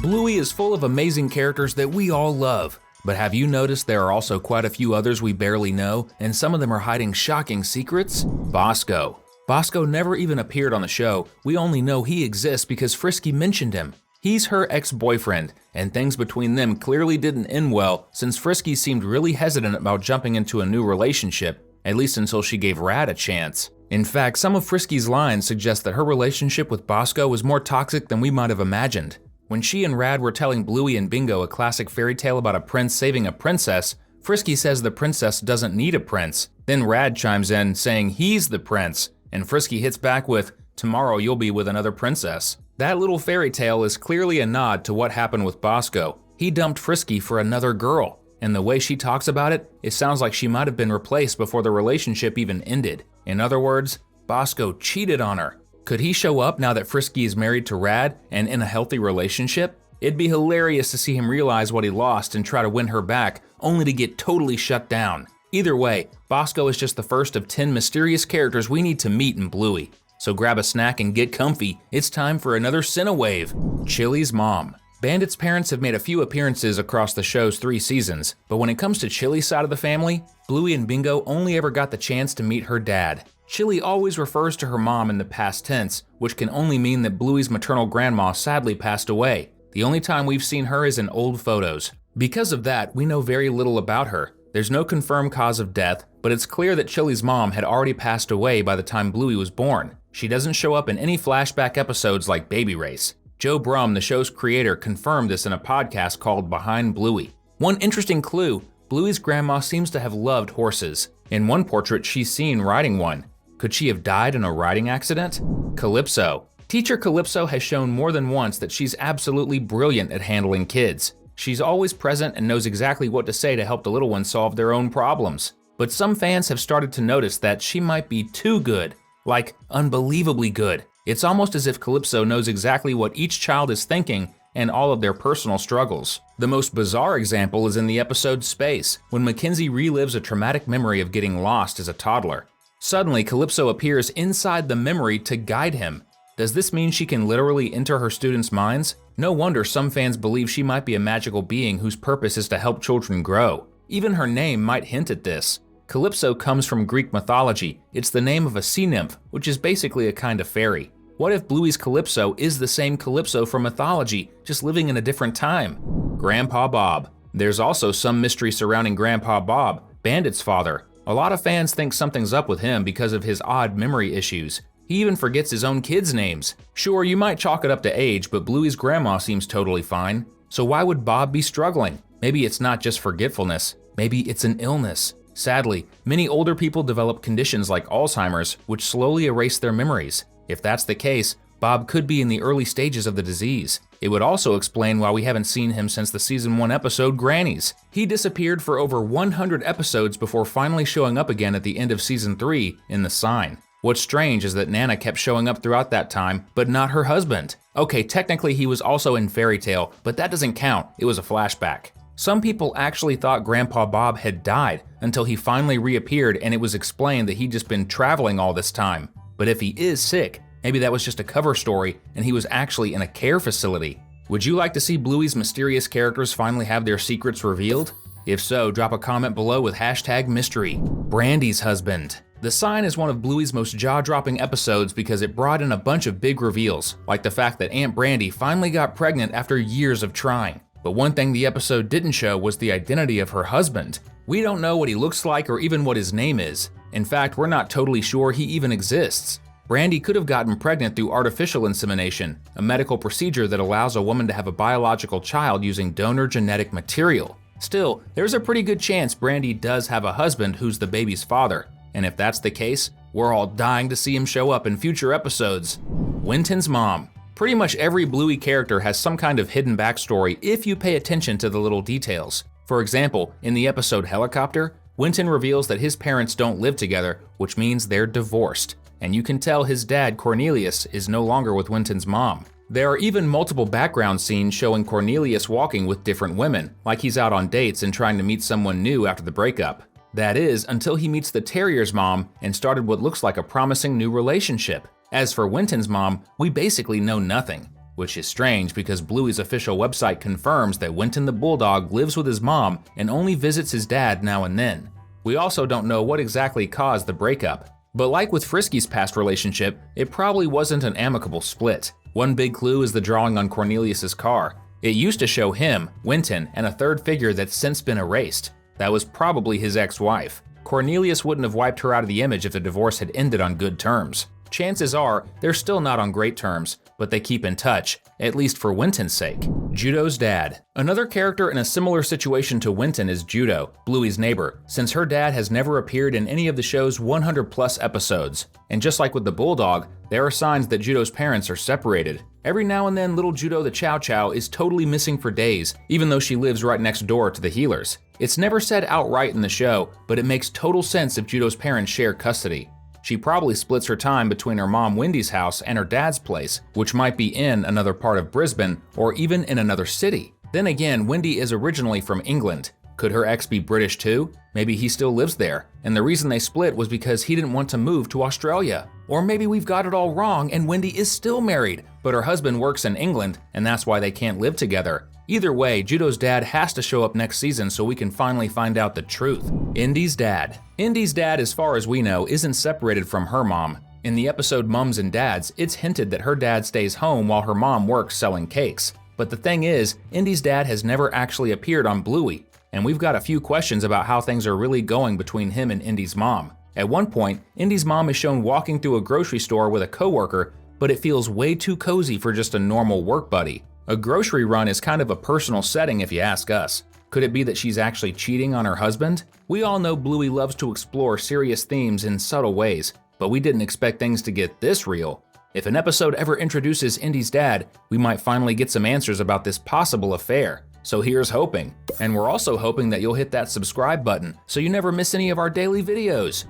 Bluey is full of amazing characters that we all love. But have you noticed there are also quite a few others we barely know, and some of them are hiding shocking secrets? Bosow. Bosow never even appeared on the show. We only know he exists because Frisky mentioned him. He's her ex-boyfriend, and things between them clearly didn't end well since Frisky seemed really hesitant about jumping into a new relationship, at least until she gave Rad a chance. In fact, some of Frisky's lines suggest that her relationship with Bosow was more toxic than we might have imagined. When she and Rad were telling Bluey and Bingo a classic fairy tale about a prince saving a princess, Frisky says the princess doesn't need a prince. Then Rad chimes in saying he's the prince, and Frisky hits back with, "Tomorrow you'll be with another princess." That little fairy tale is clearly a nod to what happened with Bosow. He dumped Frisky for another girl, and the way she talks about it, it sounds like she might have been replaced before the relationship even ended. In other words, Bosow cheated on her. Could he show up now that Frisky is married to Rad and in a healthy relationship? It'd be hilarious to see him realize what he lost and try to win her back, only to get totally shut down. Either way, Bosow is just the first of 10 mysterious characters we need to meet in Bluey. So grab a snack and get comfy, it's time for another Cinewave. Chili's mom. Bandits' parents have made a few appearances across the show's 3 seasons, but when it comes to Chili's side of the family, Bluey and Bingo only ever got the chance to meet her dad. Chili always refers to her mom in the past tense, which can only mean that Bluey's maternal grandma sadly passed away. The only time we've seen her is in old photos. Because of that, we know very little about her. There's no confirmed cause of death, but it's clear that Chili's mom had already passed away by the time Bluey was born. She doesn't show up in any flashback episodes like Baby Race. Joe Brumm, the show's creator, confirmed this in a podcast called Behind Bluey. One interesting clue, Bluey's grandma seems to have loved horses. In one portrait, she's seen riding one. Could she have died in a riding accident? Calypso. Teacher Calypso has shown more than once that she's absolutely brilliant at handling kids. She's always present and knows exactly what to say to help the little ones solve their own problems. But some fans have started to notice that she might be too good, like unbelievably good. It's almost as if Calypso knows exactly what each child is thinking and all of their personal struggles. The most bizarre example is in the episode Space, when Mackenzie relives a traumatic memory of getting lost as a toddler. Suddenly, Calypso appears inside the memory to guide him. Does this mean she can literally enter her students' minds? No wonder some fans believe she might be a magical being whose purpose is to help children grow. Even her name might hint at this. Calypso comes from Greek mythology. It's the name of a sea nymph, which is basically a kind of fairy. What if Bluey's Calypso is the same Calypso from mythology, just living in a different time? Grandpa Bob. There's also some mystery surrounding Grandpa Bob, Bandit's father. A lot of fans think something's up with him because of his odd memory issues. He even forgets his own kids' names. Sure, you might chalk it up to age, but Bluey's grandma seems totally fine. So why would Bob be struggling? Maybe it's not just forgetfulness. Maybe it's an illness. Sadly, many older people develop conditions like Alzheimer's, which slowly erase their memories. If that's the case, Bob could be in the early stages of the disease. It would also explain why we haven't seen him since the season 1 episode Grannies. He disappeared for over 100 episodes before finally showing up again at the end of season 3 in The Sign. What's strange is that Nana kept showing up throughout that time, but not her husband. Okay, technically he was also in Fairy Tale, but that doesn't count, it was a flashback. Some people actually thought Grandpa Bob had died until he finally reappeared and it was explained that he'd just been traveling all this time. But if he is sick, maybe that was just a cover story and he was actually in a care facility. Would you like to see Bluey's mysterious characters finally have their secrets revealed? If so, drop a comment below with #mystery. Brandy's husband. The Sign is one of Bluey's most jaw-dropping episodes because it brought in a bunch of big reveals, like the fact that Aunt Brandy finally got pregnant after years of trying. But one thing the episode didn't show was the identity of her husband. We don't know what he looks like or even what his name is. In fact, we're not totally sure he even exists. Brandy could have gotten pregnant through artificial insemination, a medical procedure that allows a woman to have a biological child using donor genetic material. Still, there's a pretty good chance Brandy does have a husband who's the baby's father. And if that's the case, we're all dying to see him show up in future episodes. Wintons' mom. Pretty much every Bluey character has some kind of hidden backstory if you pay attention to the little details. For example, in the episode Helicopter, Winton reveals that his parents don't live together, which means they're divorced. And you can tell his dad, Cornelius, is no longer with Winton's mom. There are even multiple background scenes showing Cornelius walking with different women, like he's out on dates and trying to meet someone new after the breakup. That is, until he meets the Terrier's mom and started what looks like a promising new relationship. As for Winton's mom, we basically know nothing. which is strange because Bluey's official website confirms that Winton the Bulldog lives with his mom and only visits his dad now and then. We also don't know what exactly caused the breakup. But like with Frisky's past relationship, it probably wasn't an amicable split. One big clue is the drawing on Cornelius's car. It used to show him, Winton, and a third figure that's since been erased. That was probably his ex-wife. Cornelius wouldn't have wiped her out of the image if the divorce had ended on good terms. Chances are, they're still not on great terms, but they keep in touch, at least for Winton's sake. Judo's dad. Another character in a similar situation to Winton is Judo, Bluey's neighbor, since her dad has never appeared in any of the show's 100+ episodes. And just like with the Bulldog, there are signs that Judo's parents are separated. Every now and then, little Judo the Chow Chow is totally missing for days, even though she lives right next door to the healers. It's never said outright in the show, but it makes total sense if Judo's parents share custody. She probably splits her time between her mom Wendy's house and her dad's place, which might be in another part of Brisbane or even in another city. Then again, Wendy is originally from England. Could her ex be British too? Maybe he still lives there, and the reason they split was because he didn't want to move to Australia. Or maybe we've got it all wrong and Wendy is still married, but her husband works in England and that's why they can't live together. Either way, Judo's dad has to show up next season so we can finally find out the truth. Indys' dad. Indys' dad, as far as we know, isn't separated from her mom. In the episode Mums and Dads, it's hinted that her dad stays home while her mom works selling cakes. But the thing is, Indys' dad has never actually appeared on Bluey, and we've got a few questions about how things are really going between him and Indys' mom. At one point, Indys' mom is shown walking through a grocery store with a coworker, but it feels way too cozy for just a normal work buddy. A grocery run is kind of a personal setting if you ask us. Could it be that she's actually cheating on her husband? We all know Bluey loves to explore serious themes in subtle ways, but we didn't expect things to get this real. If an episode ever introduces Indys' dad, we might finally get some answers about this possible affair. So here's hoping. And we're also hoping that you'll hit that subscribe button so you never miss any of our daily videos.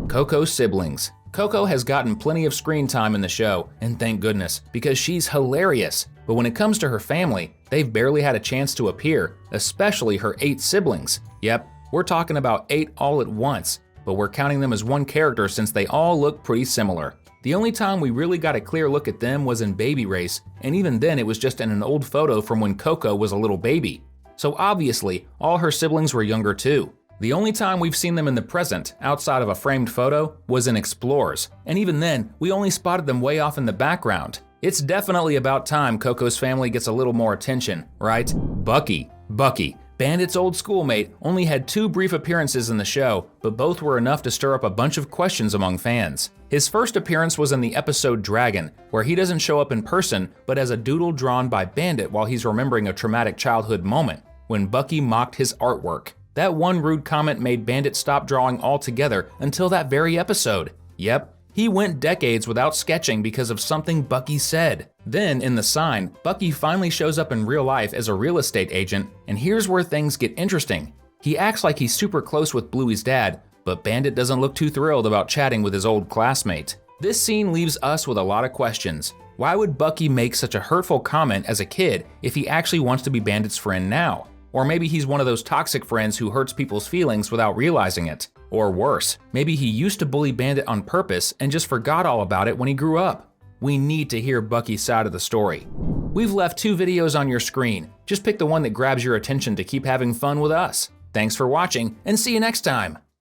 Coco's siblings. Coco has gotten plenty of screen time in the show, and thank goodness, because she's hilarious. But when it comes to her family, they've barely had a chance to appear, especially her 8 siblings. Yep, we're talking about 8 all at once, but we're counting them as one character since they all look pretty similar. The only time we really got a clear look at them was in Baby Race, and even then it was just in an old photo from when Coco was a little baby. So obviously, all her siblings were younger too. The only time we've seen them in the present, outside of a framed photo, was in Explorers, and even then, we only spotted them way off in the background. It's definitely about time Coco's family gets a little more attention, right? Bucky, Bandits' old schoolmate, only had 2 brief appearances in the show, but both were enough to stir up a bunch of questions among fans. His first appearance was in the episode Dragon, where he doesn't show up in person, but as a doodle drawn by Bandit while he's remembering a traumatic childhood moment, when Bucky mocked his artwork. That one rude comment made Bandit stop drawing altogether until that very episode. Yep, he went decades without sketching because of something Bucky said. Then, in The Sign, Bucky finally shows up in real life as a real estate agent, and here's where things get interesting. He acts like he's super close with Bluey's dad, but Bandit doesn't look too thrilled about chatting with his old classmate. This scene leaves us with a lot of questions. Why would Bucky make such a hurtful comment as a kid if he actually wants to be Bandit's friend now? Or maybe he's one of those toxic friends who hurts people's feelings without realizing it. Or worse, maybe he used to bully Bandit on purpose and just forgot all about it when he grew up. We need to hear Bucky's side of the story. We've left 2 videos on your screen. Just pick the one that grabs your attention to keep having fun with us. Thanks for watching, and see you next time!